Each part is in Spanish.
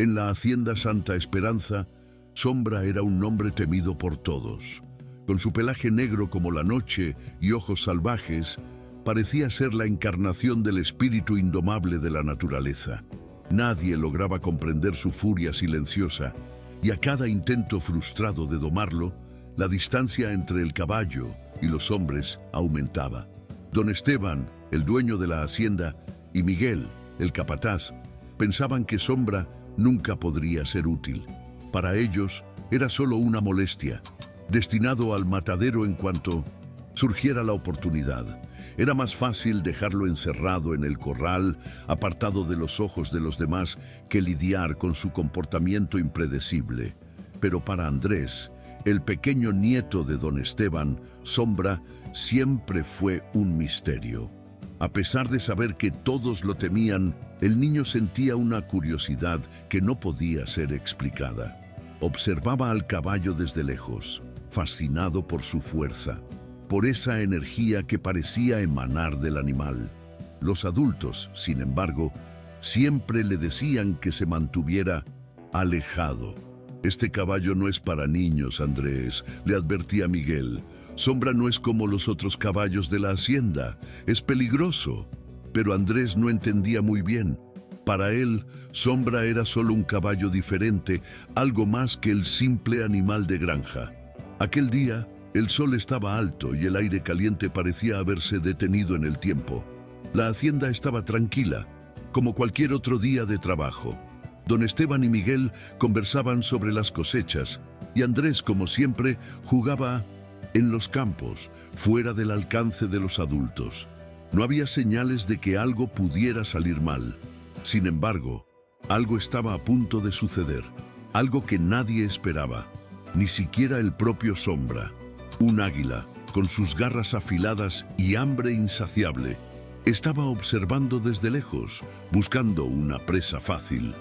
En la hacienda Santa Esperanza, Sombra era un hombre temido por todos. Con su pelaje negro como la noche y ojos salvajes, parecía ser la encarnación del espíritu indomable de la naturaleza. Nadie lograba comprender su furia silenciosa, y a cada intento frustrado de domarlo, la distancia entre el caballo y los hombres aumentaba. Don Esteban, el dueño de la hacienda, y Miguel, el capataz, pensaban que Sombra nunca podría ser útil. Para ellos era solo una molestia, destinado al matadero en cuanto surgiera la oportunidad. Era más fácil dejarlo encerrado en el corral, apartado de los ojos de los demás, que lidiar con su comportamiento impredecible. Pero para Andrés, el pequeño nieto de don Esteban, Sombra siempre fue un misterio. A pesar de saber que todos lo temían, el niño sentía una curiosidad que no podía ser explicada. Observaba al caballo desde lejos, fascinado por su fuerza, por esa energía que parecía emanar del animal. Los adultos, sin embargo, siempre le decían que se mantuviera alejado. «Este caballo no es para niños, Andrés», le advertía Miguel. «Sombra no es como los otros caballos de la hacienda, es peligroso». Pero Andrés no entendía muy bien. Para él, Sombra era solo un caballo diferente, algo más que el simple animal de granja. Aquel día, el sol estaba alto y el aire caliente parecía haberse detenido en el tiempo. La hacienda estaba tranquila, como cualquier otro día de trabajo. Don Esteban y Miguel conversaban sobre las cosechas, y Andrés, como siempre, jugaba en los campos, fuera del alcance de los adultos. No había señales de que algo pudiera salir mal. Sin embargo, algo estaba a punto de suceder, algo que nadie esperaba, ni siquiera el propio Sombra. Un águila, con sus garras afiladas y hambre insaciable, estaba observando desde lejos, buscando una presa fácil.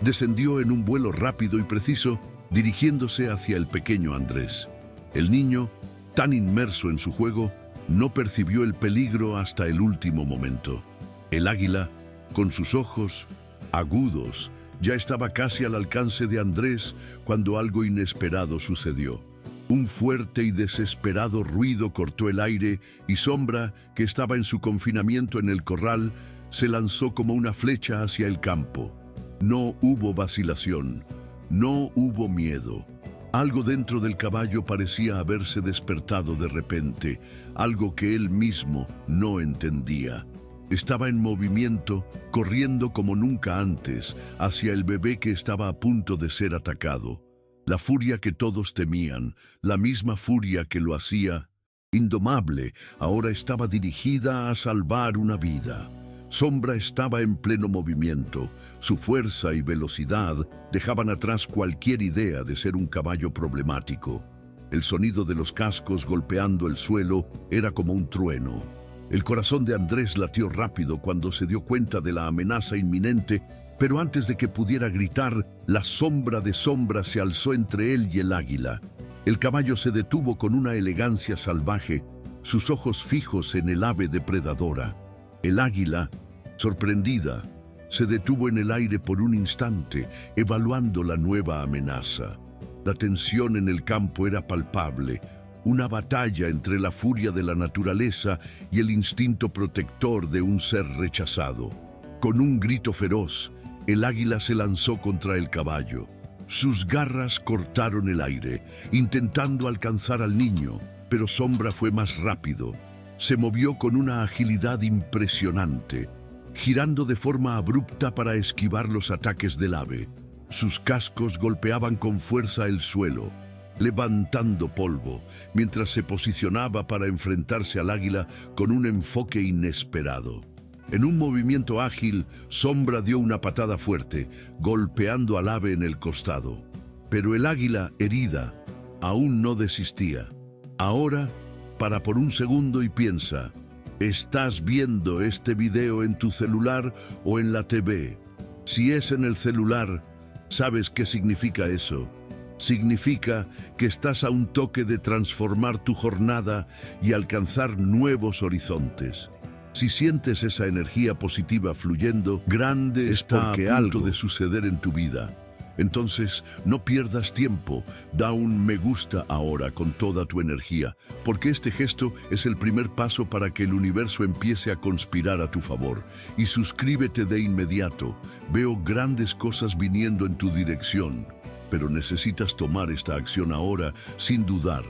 Descendió en un vuelo rápido y preciso, dirigiéndose hacia el pequeño Andrés. El niño, tan inmerso en su juego, no percibió el peligro hasta el último momento. El águila, con sus ojos agudos, ya estaba casi al alcance de Andrés cuando algo inesperado sucedió. Un fuerte y desesperado ruido cortó el aire y Sombra, que estaba en su confinamiento en el corral, se lanzó como una flecha hacia el campo. No hubo vacilación, no hubo miedo. Algo dentro del caballo parecía haberse despertado de repente, algo que él mismo no entendía. Estaba en movimiento, corriendo como nunca antes, hacia el bebé que estaba a punto de ser atacado. La furia que todos temían, la misma furia que lo hacía indomable, ahora estaba dirigida a salvar una vida. Sombra estaba en pleno movimiento. Su fuerza y velocidad dejaban atrás cualquier idea de ser un caballo problemático. El sonido de los cascos golpeando el suelo era como un trueno. El corazón de Andrés latió rápido cuando se dio cuenta de la amenaza inminente, pero antes de que pudiera gritar, la sombra de Sombra se alzó entre él y el águila. El caballo se detuvo con una elegancia salvaje, sus ojos fijos en el ave depredadora. El águila, sorprendida, se detuvo en el aire por un instante, evaluando la nueva amenaza. La tensión en el campo era palpable, una batalla entre la furia de la naturaleza y el instinto protector de un ser rechazado. Con un grito feroz, el águila se lanzó contra el caballo. Sus garras cortaron el aire, intentando alcanzar al niño, pero Sombra fue más rápido. Se movió con una agilidad impresionante, girando de forma abrupta para esquivar los ataques del ave. Sus cascos golpeaban con fuerza el suelo, levantando polvo, mientras se posicionaba para enfrentarse al águila con un enfoque inesperado. En un movimiento ágil, Sombra dio una patada fuerte, golpeando al ave en el costado. Pero el águila, herida, aún no desistía. Ahora, para por un segundo y piensa, ¿estás viendo este video en tu celular o en la TV? Si es en el celular, ¿sabes qué significa eso? Significa que estás a un toque de transformar tu jornada y alcanzar nuevos horizontes. Si sientes esa energía positiva fluyendo, grande está a punto de suceder en tu vida. Entonces, no pierdas tiempo, da un me gusta ahora con toda tu energía, porque este gesto es el primer paso para que el universo empiece a conspirar a tu favor. Y suscríbete de inmediato, veo grandes cosas viniendo en tu dirección, pero necesitas tomar esta acción ahora sin dudar.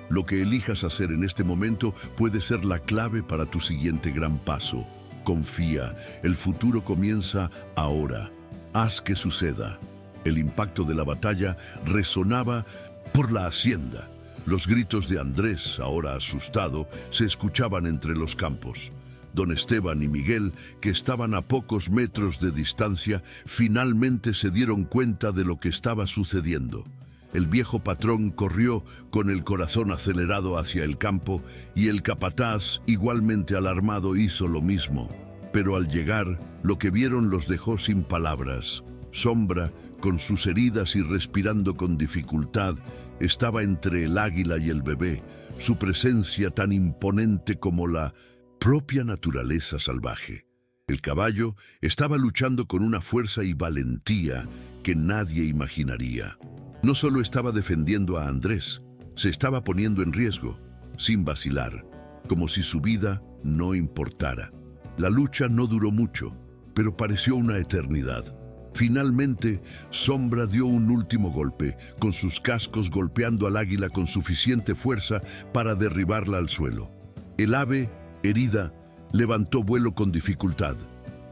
Lo que elijas hacer en este momento puede ser la clave para tu siguiente gran paso. Confía, el futuro comienza ahora. Haz que suceda. El impacto de la batalla resonaba por la hacienda. Los gritos de Andrés, ahora asustado, se escuchaban entre los campos. Don Esteban y Miguel, que estaban a pocos metros de distancia, finalmente se dieron cuenta de lo que estaba sucediendo. El viejo patrón corrió con el corazón acelerado hacia el campo y el capataz, igualmente alarmado, hizo lo mismo. Pero al llegar, lo que vieron los dejó sin palabras. Sombra, con sus heridas y respirando con dificultad, estaba entre el águila y el bebé, su presencia tan imponente como la propia naturaleza salvaje. El caballo estaba luchando con una fuerza y valentía que nadie imaginaría. No solo estaba defendiendo a Andrés, se estaba poniendo en riesgo, sin vacilar, como si su vida no importara. La lucha no duró mucho, pero pareció una eternidad. Finalmente, Sombra dio un último golpe, con sus cascos golpeando al águila con suficiente fuerza para derribarla al suelo. El ave, herida, levantó vuelo con dificultad,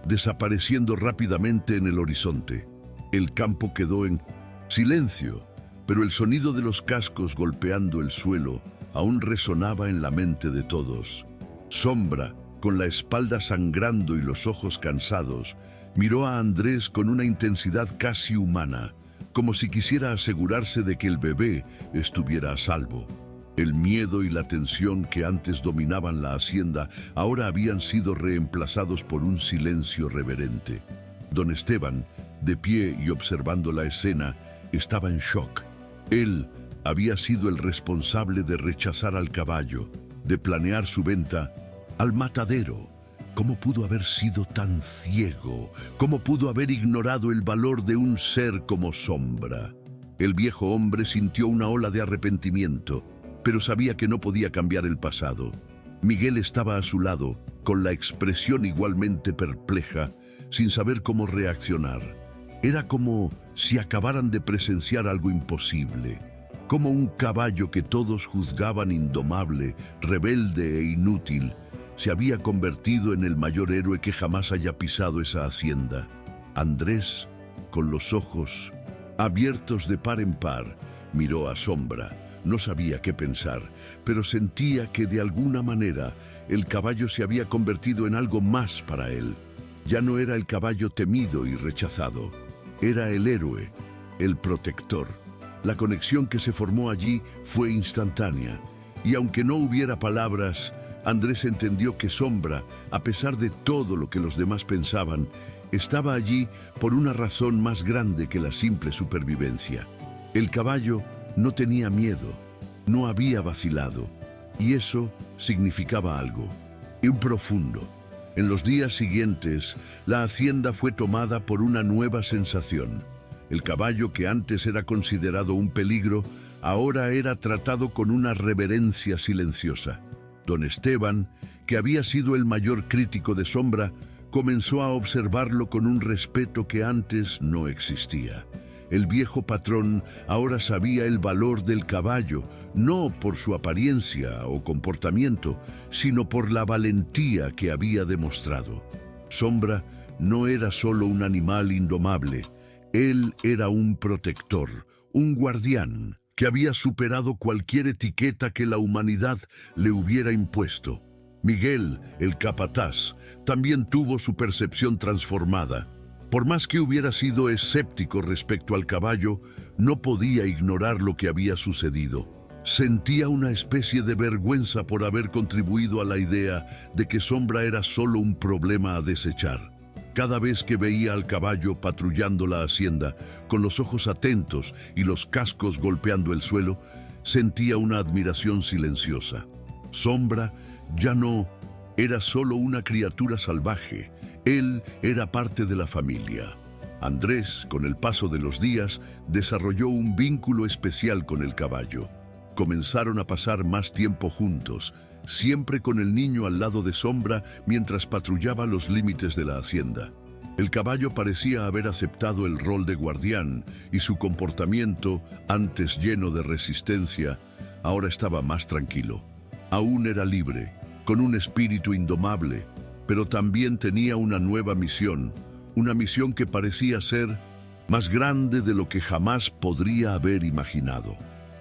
desapareciendo rápidamente en el horizonte. El campo quedó en silencio, pero el sonido de los cascos golpeando el suelo aún resonaba en la mente de todos. Sombra, con la espalda sangrando y los ojos cansados, miró a Andrés con una intensidad casi humana, como si quisiera asegurarse de que el bebé estuviera a salvo. El miedo y la tensión que antes dominaban la hacienda ahora habían sido reemplazados por un silencio reverente. Don Esteban, de pie y observando la escena, estaba en shock. Él había sido el responsable de rechazar al caballo, de planear su venta al matadero. ¿Cómo pudo haber sido tan ciego? ¿Cómo pudo haber ignorado el valor de un ser como Sombra? El viejo hombre sintió una ola de arrepentimiento, pero sabía que no podía cambiar el pasado. Miguel estaba a su lado, con la expresión igualmente perpleja, sin saber cómo reaccionar. Era como si acabaran de presenciar algo imposible, como un caballo que todos juzgaban indomable, rebelde e inútil, se había convertido en el mayor héroe que jamás haya pisado esa hacienda. Andrés, con los ojos abiertos de par en par, miró a Sombra. No sabía qué pensar, pero sentía que de alguna manera el caballo se había convertido en algo más para él. Ya no era el caballo temido y rechazado, era el héroe, el protector. La conexión que se formó allí fue instantánea, y aunque no hubiera palabras, Andrés entendió que Sombra, a pesar de todo lo que los demás pensaban, estaba allí por una razón más grande que la simple supervivencia. El caballo no tenía miedo, no había vacilado, y eso significaba algo, y profundo. En los días siguientes, la hacienda fue tomada por una nueva sensación. El caballo, que antes era considerado un peligro, ahora era tratado con una reverencia silenciosa. Don Esteban, que había sido el mayor crítico de Sombra, comenzó a observarlo con un respeto que antes no existía. El viejo patrón ahora sabía el valor del caballo, no por su apariencia o comportamiento, sino por la valentía que había demostrado. Sombra no era solo un animal indomable, él era un protector, un guardián, que había superado cualquier etiqueta que la humanidad le hubiera impuesto. Miguel, el capataz, también tuvo su percepción transformada. Por más que hubiera sido escéptico respecto al caballo, no podía ignorar lo que había sucedido. Sentía una especie de vergüenza por haber contribuido a la idea de que Sombra era solo un problema a desechar. Cada vez que veía al caballo patrullando la hacienda, con los ojos atentos y los cascos golpeando el suelo, sentía una admiración silenciosa. Sombra ya no era solo una criatura salvaje, él era parte de la familia. Andrés, con el paso de los días, desarrolló un vínculo especial con el caballo. Comenzaron a pasar más tiempo juntos, siempre con el niño al lado de Sombra mientras patrullaba los límites de la hacienda. El caballo parecía haber aceptado el rol de guardián y su comportamiento, antes lleno de resistencia, ahora estaba más tranquilo. Aún era libre, con un espíritu indomable, pero también tenía una nueva misión, una misión que parecía ser más grande de lo que jamás podría haber imaginado.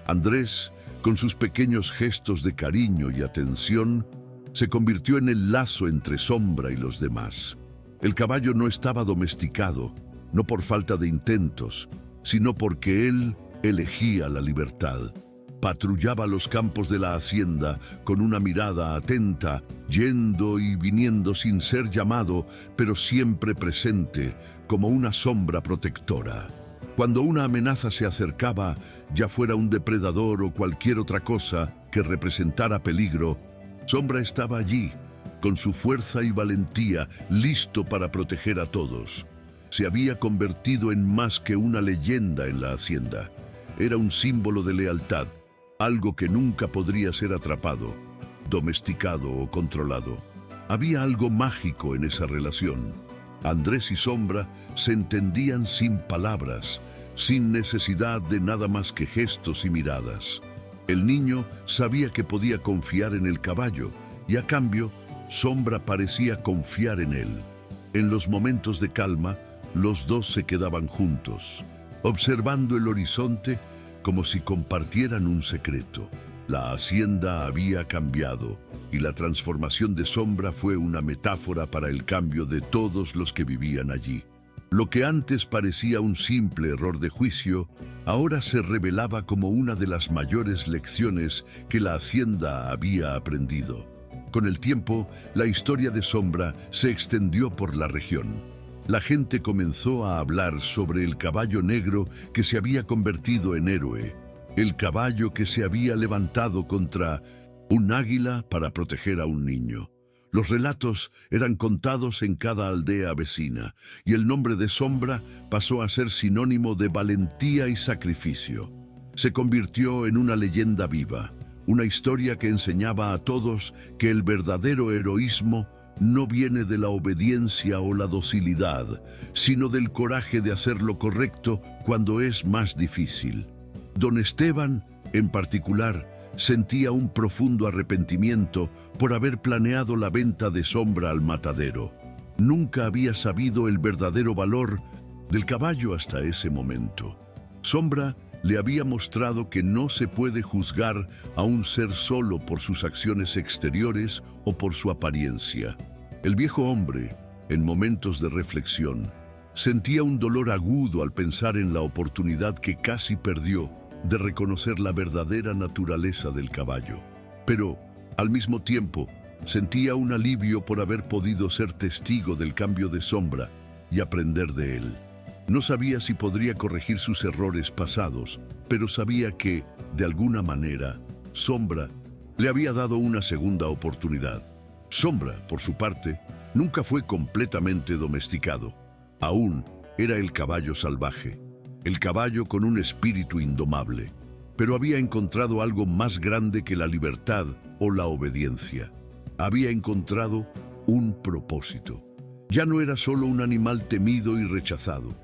Andrés, con sus pequeños gestos de cariño y atención, se convirtió en el lazo entre Sombra y los demás. El caballo no estaba domesticado, no por falta de intentos, sino porque él elegía la libertad. Patrullaba los campos de la hacienda con una mirada atenta, yendo y viniendo sin ser llamado, pero siempre presente, como una sombra protectora. Cuando una amenaza se acercaba, ya fuera un depredador o cualquier otra cosa que representara peligro, Sombra estaba allí, con su fuerza y valentía, listo para proteger a todos. Se había convertido en más que una leyenda en la hacienda. Era un símbolo de lealtad, algo que nunca podría ser atrapado, domesticado o controlado. Había algo mágico en esa relación. Andrés y Sombra se entendían sin palabras, sin necesidad de nada más que gestos y miradas. El niño sabía que podía confiar en el caballo y a cambio, Sombra parecía confiar en él. En los momentos de calma, los dos se quedaban juntos, observando el horizonte como si compartieran un secreto. La hacienda había cambiado y la transformación de Sombra fue una metáfora para el cambio de todos los que vivían allí. Lo que antes parecía un simple error de juicio, ahora se revelaba como una de las mayores lecciones que la hacienda había aprendido. Con el tiempo, la historia de Sombra se extendió por la región. La gente comenzó a hablar sobre el caballo negro que se había convertido en héroe, el caballo que se había levantado contra un águila para proteger a un niño. Los relatos eran contados en cada aldea vecina, y el nombre de Sombra pasó a ser sinónimo de valentía y sacrificio. Se convirtió en una leyenda viva, una historia que enseñaba a todos que el verdadero heroísmo no viene de la obediencia o la docilidad, sino del coraje de hacer lo correcto cuando es más difícil. Don Esteban, en particular, sentía un profundo arrepentimiento por haber planeado la venta de Sombra al matadero. Nunca había sabido el verdadero valor del caballo hasta ese momento. Sombra le había mostrado que no se puede juzgar a un ser solo por sus acciones exteriores o por su apariencia. El viejo hombre, en momentos de reflexión, sentía un dolor agudo al pensar en la oportunidad que casi perdió de reconocer la verdadera naturaleza del caballo. Pero, al mismo tiempo, sentía un alivio por haber podido ser testigo del cambio de Sombra y aprender de él. No sabía si podría corregir sus errores pasados, pero sabía que, de alguna manera, Sombra le había dado una segunda oportunidad. Sombra, por su parte, nunca fue completamente domesticado. Aún era el caballo salvaje, el caballo con un espíritu indomable, pero había encontrado algo más grande que la libertad o la obediencia. Había encontrado un propósito. Ya no era solo un animal temido y rechazado.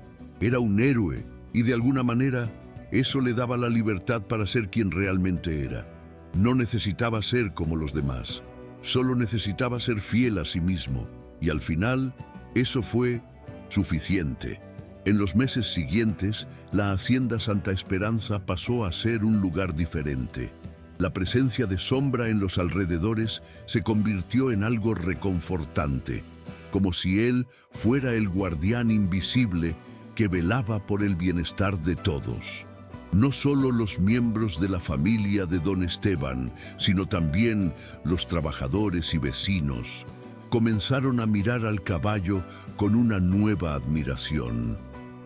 Era un héroe y de alguna manera eso le daba la libertad para ser quien realmente era. No necesitaba ser como los demás, solo necesitaba ser fiel a sí mismo y al final eso fue suficiente. En los meses siguientes, la hacienda Santa Esperanza pasó a ser un lugar diferente. La presencia de Sombra en los alrededores se convirtió en algo reconfortante, como si él fuera el guardián invisible que velaba por el bienestar de todos. No solo los miembros de la familia de Don Esteban, sino también los trabajadores y vecinos, comenzaron a mirar al caballo con una nueva admiración.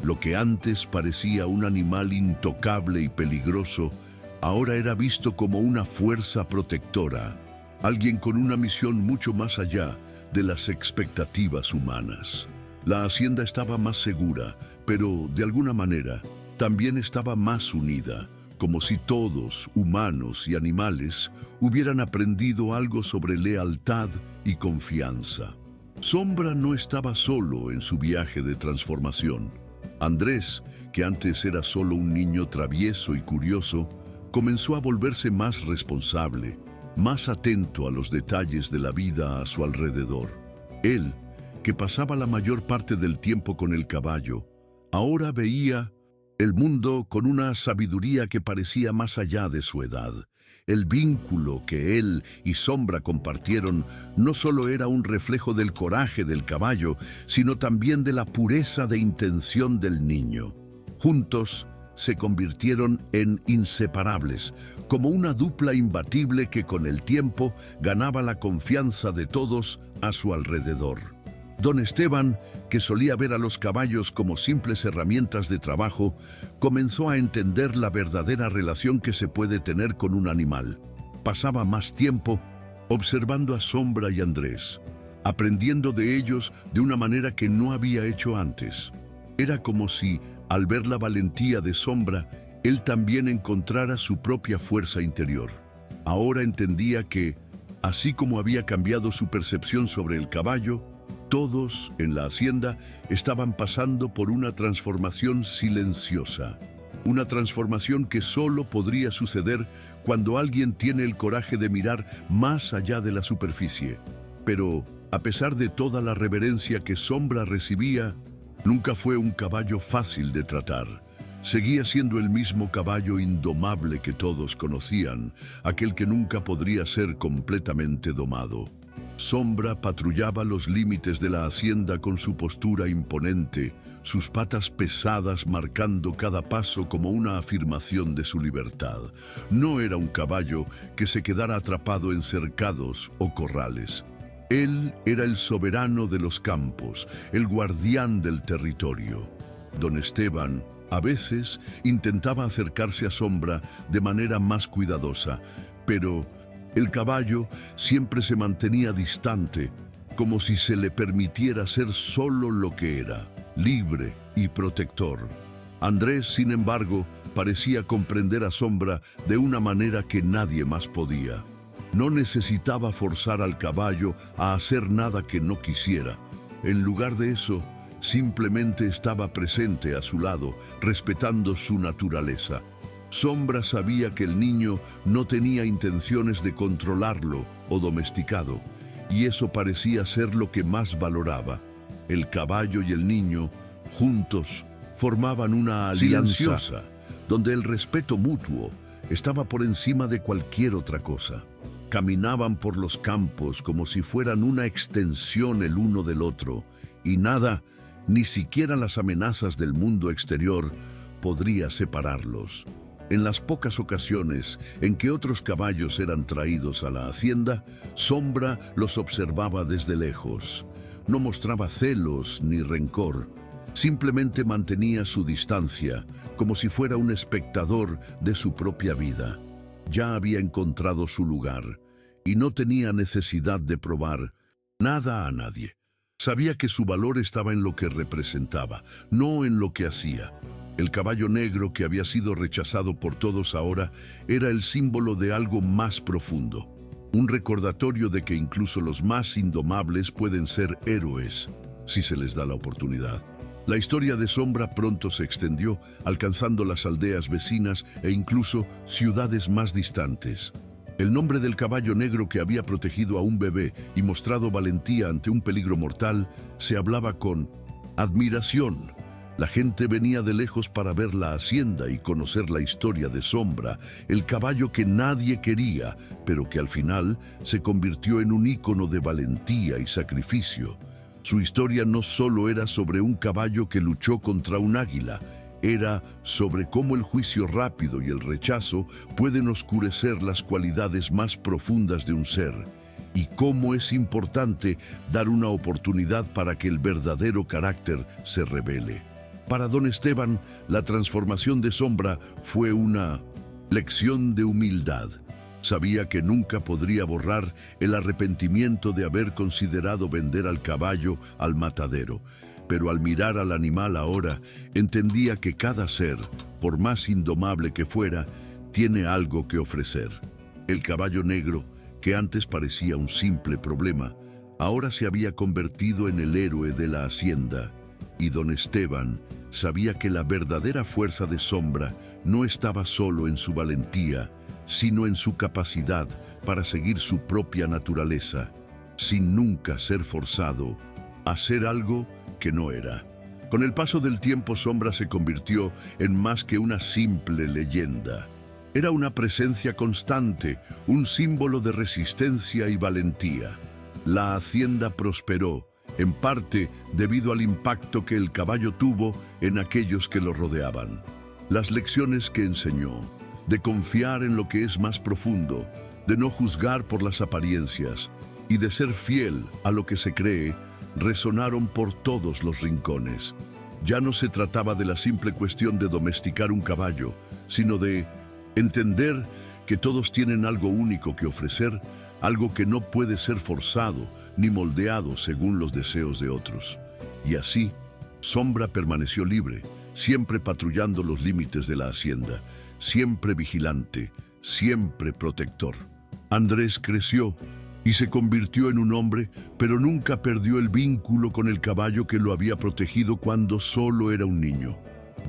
Lo que antes parecía un animal intocable y peligroso, ahora era visto como una fuerza protectora, alguien con una misión mucho más allá de las expectativas humanas. La hacienda estaba más segura, pero de alguna manera también estaba más unida, como si todos, humanos y animales, hubieran aprendido algo sobre lealtad y confianza. Sombra no estaba solo en su viaje de transformación. Andrés, que antes era solo un niño travieso y curioso, comenzó a volverse más responsable, más atento a los detalles de la vida a su alrededor. Él, que pasaba la mayor parte del tiempo con el caballo, ahora veía el mundo con una sabiduría que parecía más allá de su edad. El vínculo que él y Sombra compartieron no solo era un reflejo del coraje del caballo, sino también de la pureza de intención del niño. Juntos se convirtieron en inseparables, como una dupla imbatible que con el tiempo ganaba la confianza de todos a su alrededor. Don Esteban, que solía ver a los caballos como simples herramientas de trabajo, comenzó a entender la verdadera relación que se puede tener con un animal. Pasaba más tiempo observando a Sombra y Andrés, aprendiendo de ellos de una manera que no había hecho antes. Era como si, al ver la valentía de Sombra, él también encontrara su propia fuerza interior. Ahora entendía que, así como había cambiado su percepción sobre el caballo, todos en la hacienda estaban pasando por una transformación silenciosa. Una transformación que solo podría suceder cuando alguien tiene el coraje de mirar más allá de la superficie. Pero, a pesar de toda la reverencia que Sombra recibía, nunca fue un caballo fácil de tratar. Seguía siendo el mismo caballo indomable que todos conocían, aquel que nunca podría ser completamente domado. Sombra patrullaba los límites de la hacienda con su postura imponente, sus patas pesadas marcando cada paso como una afirmación de su libertad. No era un caballo que se quedara atrapado en cercados o corrales. Él era el soberano de los campos, el guardián del territorio. Don Esteban, a veces, intentaba acercarse a Sombra de manera más cuidadosa, pero el caballo siempre se mantenía distante, como si se le permitiera ser solo lo que era, libre y protector. Andrés, sin embargo, parecía comprender a Sombra de una manera que nadie más podía. No necesitaba forzar al caballo a hacer nada que no quisiera. En lugar de eso, simplemente estaba presente a su lado, respetando su naturaleza. Sombra sabía que el niño no tenía intenciones de controlarlo o domesticado, y eso parecía ser lo que más valoraba. El caballo y el niño, juntos, formaban una alianza donde el respeto mutuo estaba por encima de cualquier otra cosa. Caminaban por los campos como si fueran una extensión el uno del otro, y nada, ni siquiera las amenazas del mundo exterior, podría separarlos. En las pocas ocasiones en que otros caballos eran traídos a la hacienda, Sombra los observaba desde lejos. No mostraba celos ni rencor, simplemente mantenía su distancia, como si fuera un espectador de su propia vida. Ya había encontrado su lugar y no tenía necesidad de probar nada a nadie. Sabía que su valor estaba en lo que representaba, no en lo que hacía. El caballo negro que había sido rechazado por todos ahora era el símbolo de algo más profundo. Un recordatorio de que incluso los más indomables pueden ser héroes, si se les da la oportunidad. La historia de Sombra pronto se extendió, alcanzando las aldeas vecinas e incluso ciudades más distantes. El nombre del caballo negro que había protegido a un bebé y mostrado valentía ante un peligro mortal se hablaba con admiración. La gente venía de lejos para ver la hacienda y conocer la historia de Sombra, el caballo que nadie quería, pero que al final se convirtió en un ícono de valentía y sacrificio. Su historia no solo era sobre un caballo que luchó contra un águila, era sobre cómo el juicio rápido y el rechazo pueden oscurecer las cualidades más profundas de un ser, y cómo es importante dar una oportunidad para que el verdadero carácter se revele. Para don Esteban, la transformación de Sombra fue una lección de humildad. Sabía que nunca podría borrar el arrepentimiento de haber considerado vender al caballo al matadero, pero al mirar al animal ahora, entendía que cada ser, por más indomable que fuera, tiene algo que ofrecer. El caballo negro, que antes parecía un simple problema, ahora se había convertido en el héroe de la hacienda, y don Esteban sabía que la verdadera fuerza de Sombra no estaba solo en su valentía, sino en su capacidad para seguir su propia naturaleza, sin nunca ser forzado a hacer algo que no era. Con el paso del tiempo, Sombra se convirtió en más que una simple leyenda. Era una presencia constante, un símbolo de resistencia y valentía. La hacienda prosperó, en parte debido al impacto que el caballo tuvo en aquellos que lo rodeaban. Las lecciones que enseñó, de confiar en lo que es más profundo, de no juzgar por las apariencias y de ser fiel a lo que se cree, resonaron por todos los rincones. Ya no se trataba de la simple cuestión de domesticar un caballo, sino de entender que todos tienen algo único que ofrecer, algo que no puede ser forzado ni moldeado según los deseos de otros. Y así, Sombra permaneció libre, siempre patrullando los límites de la hacienda, siempre vigilante, siempre protector. Andrés creció y se convirtió en un hombre, pero nunca perdió el vínculo con el caballo que lo había protegido cuando solo era un niño.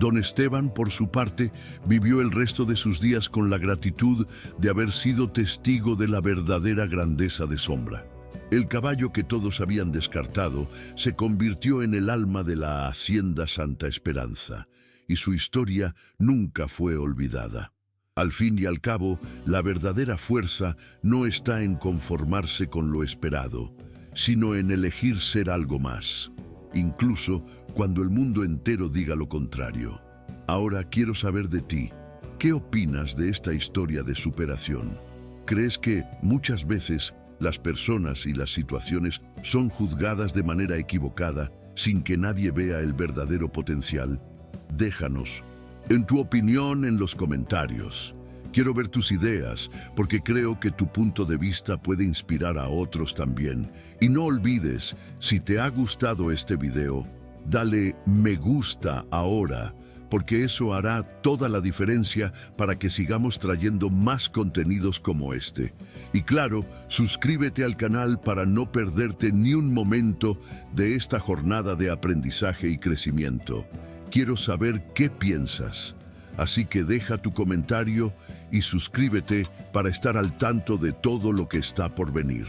Don Esteban, por su parte, vivió el resto de sus días con la gratitud de haber sido testigo de la verdadera grandeza de Sombra. El caballo que todos habían descartado se convirtió en el alma de la hacienda Santa Esperanza, y su historia nunca fue olvidada. Al fin y al cabo, la verdadera fuerza no está en conformarse con lo esperado, sino en elegir ser algo más, incluso cuando el mundo entero diga lo contrario. Ahora quiero saber de ti. ¿Qué opinas de esta historia de superación? ¿Crees que muchas veces las personas y las situaciones son juzgadas de manera equivocada sin que nadie vea el verdadero potencial? Déjanos en tu opinión en los comentarios. Quiero ver tus ideas, porque creo que tu punto de vista puede inspirar a otros también. Y no olvides, si te ha gustado este video, dale me gusta ahora, porque eso hará toda la diferencia para que sigamos trayendo más contenidos como este. Y claro, suscríbete al canal para no perderte ni un momento de esta jornada de aprendizaje y crecimiento. Quiero saber qué piensas, así que deja tu comentario y suscríbete para estar al tanto de todo lo que está por venir.